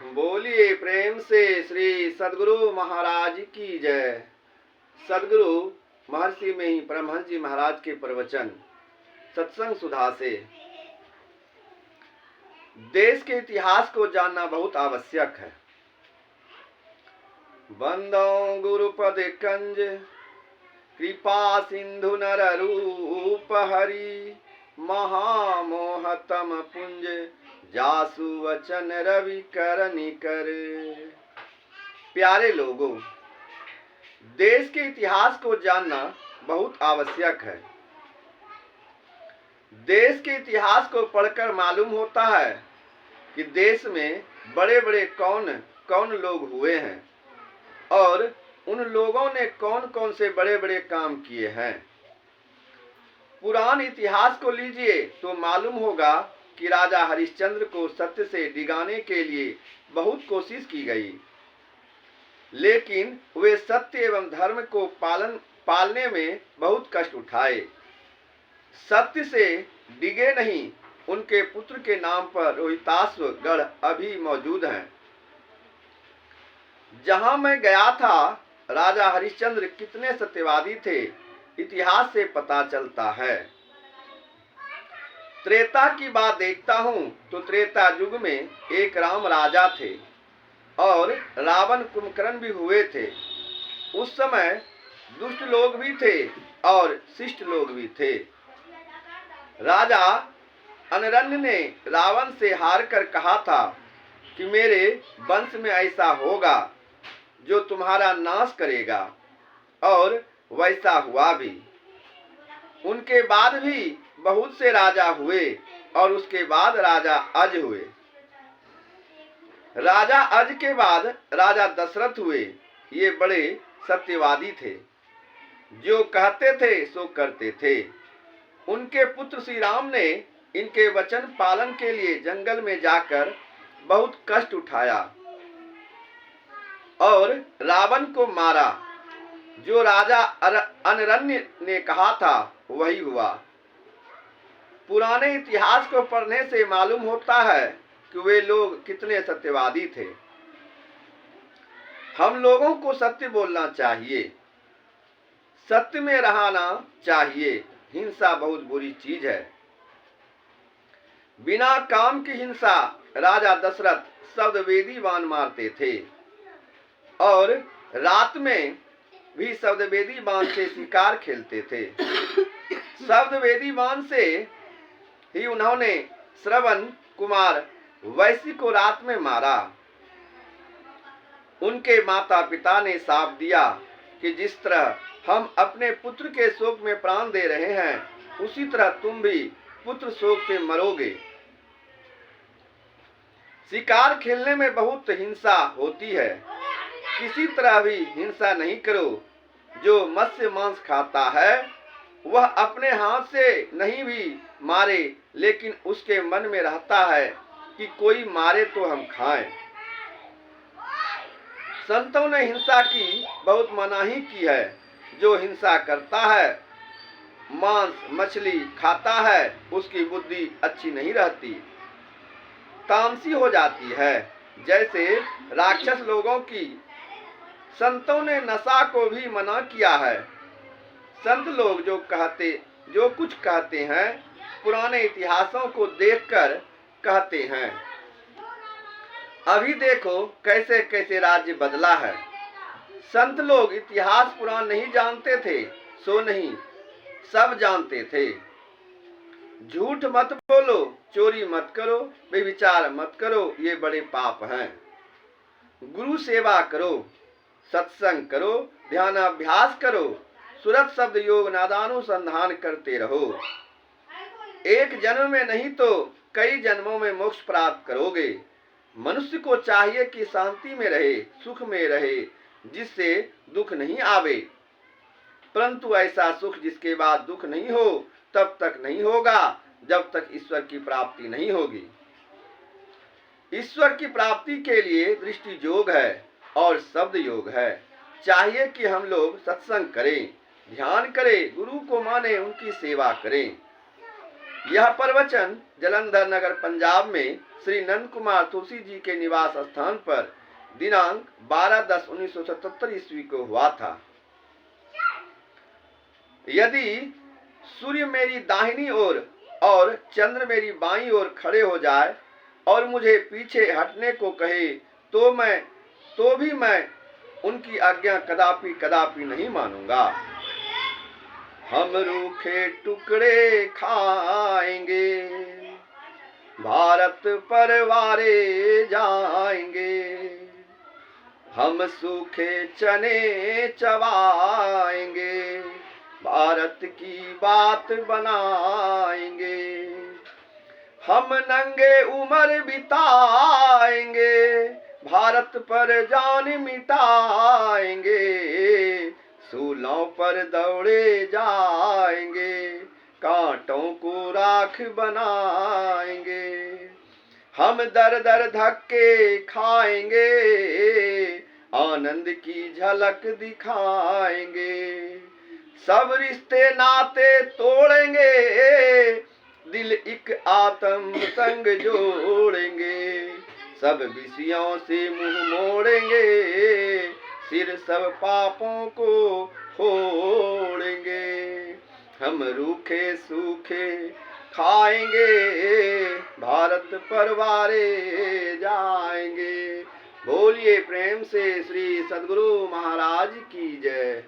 बोलिए प्रेम से श्री सद्गुरु महाराज की जय। सद्गुरु महर्षि में ही परमहंस जी महाराज के प्रवचन सत्संग सुधा से। देश के इतिहास को जानना बहुत आवश्यक है। बंदो गुरुपद कंज कृपा सिंधु नर रूप हरि महामोहतम पुंज जासु वचन रवि कर निकर। प्यारे लोगों, देश के इतिहास को जानना बहुत आवश्यक है। देश के इतिहास को पढ़कर मालूम होता है कि देश में बड़े बड़े कौन कौन लोग हुए हैं और उन लोगों ने कौन कौन से बड़े बड़े काम किए हैं। पुरान इतिहास को लीजिए तो मालूम होगा कि राजा हरिश्चंद्र को सत्य से डिगाने के लिए बहुत कोशिश की गई, लेकिन वे सत्य एवं धर्म को पालने में बहुत कष्ट उठाए। सत्य से डिगे नहीं। उनके पुत्र के नाम पर रोहिताश्व गढ़ अभी मौजूद हैं। जहां मैं गया था, राजा हरिश्चंद्र कितने सत्यवादी थे, इतिहास से पता चलता है। त्रेता की बात देखता हूं तो त्रेता युग में एक राम राजा थे और रावण कुंभकर्ण भी हुए थे। उस समय दुष्ट लोग भी थे और शिष्ट लोग भी थे। राजा अनरण्य ने रावण से हार कर कहा था कि मेरे वंश में ऐसा होगा जो तुम्हारा नाश करेगा, और वैसा हुआ भी। उनके बाद भी बहुत से राजा हुए और उसके बाद राजा अज हुए। राजा अज के बाद राजा दशरथ हुए। ये बड़े सत्यवादी थे, जो कहते थे सो करते थे। उनके पुत्र श्री राम ने इनके वचन पालन के लिए जंगल में जाकर बहुत कष्ट उठाया और रावण को मारा। जो राजा अनरण्य ने कहा था वही हुआ। पुराने इतिहास को पढ़ने से मालूम होता है कि वे लोग कितने सत्यवादी थे। हम लोगों को सत्य बोलना चाहिए, सत्य में रहना चाहिए। हिंसा बहुत बुरी चीज है। बिना काम की हिंसा राजा दशरथ शब्दवेदी बाण मारते थे और रात में भी शब्दवेदी बाण से शिकार खेलते थे। शब्दवेदी बाण से ही उन्होंने श्रवण कुमार वैश्य को रात में मारा। उनके माता पिता ने शाप दिया कि जिस तरह हम अपने पुत्र के शोक में प्राण दे रहे हैं, उसी तरह तुम भी पुत्र शोक से मरोगे। शिकार खेलने में बहुत हिंसा होती है। किसी तरह भी हिंसा नहीं करो। जो मत्स्य मांस खाता है वह अपने हाथ से नहीं भी मारे, लेकिन उसके मन में रहता है कि कोई मारे तो हम खाएं। संतों ने हिंसा की बहुत मनाही की है। जो हिंसा करता है, मांस मछली खाता है, उसकी बुद्धि अच्छी नहीं रहती, तामसी हो जाती है, जैसे राक्षस लोगों की। संतों ने नशा को भी मना किया है। संत लोग जो कुछ कहते हैं, पुराने इतिहासों को देखकर कहते हैं। अभी देखो कैसे कैसे राज्य बदला है। संत लोग इतिहास पुराण नहीं जानते थे, सो नहीं, सब जानते थे। झूठ मत बोलो, चोरी मत करो, व्यभिचार मत करो, ये बड़े पाप हैं। गुरु सेवा करो, सत्संग करो, ध्यानाभ्यास करो, सुरत शब्द योग नादानुसंधान करते रहो। एक जन्म में नहीं तो कई जन्मों में मोक्ष प्राप्त करोगे। मनुष्य को चाहिए कि शांति में रहे, सुख में रहे, जिससे दुख नहीं आवे। परंतु ऐसा सुख जिसके बाद दुख नहीं हो तब तक नहीं होगा जब तक ईश्वर की प्राप्ति नहीं होगी। ईश्वर की प्राप्ति के लिए दृष्टि योग है और शब्द योग है। चाहिए कि हम लोग सत्संग करें, ध्यान करें, गुरु को माने, उनकी सेवा करें। यह प्रवचन जालंधर नगर पंजाब में श्री नंद कुमार तुलसी जी के निवास स्थान पर दिनांक 12/10/1977 ईस्वी को हुआ था। यदि सूर्य मेरी दाहिनी ओर और चंद्र मेरी बाईं ओर खड़े हो जाए और मुझे पीछे हटने को कहे तो भी मैं उनकी आज्ञा कदापि कदापि नहीं मानूंगा। हम रूखे टुकड़े खाएंगे, भारत परवारे जाएंगे, हम सूखे चने चबाएंगे, भारत की बात बनाएंगे, हम नंगे उम्र बिताएंगे, भारत पर जान मिटाएंगे, सूलों पर दौड़े जाएंगे, कांटों को राख बनाएंगे, हम दर दर धक्के खाएंगे, आनंद की झलक दिखाएंगे, सब रिश्ते नाते तोड़ेंगे, दिल एक आत्म संग जोड़ेंगे, सब विषयों से मुंह मोड़ेंगे, सिर सब पापों को फोड़ेंगे, हम रूखे सूखे खाएंगे, भारत परवारे जाएंगे। बोलिए प्रेम से श्री सद्गुरु महाराज की जय।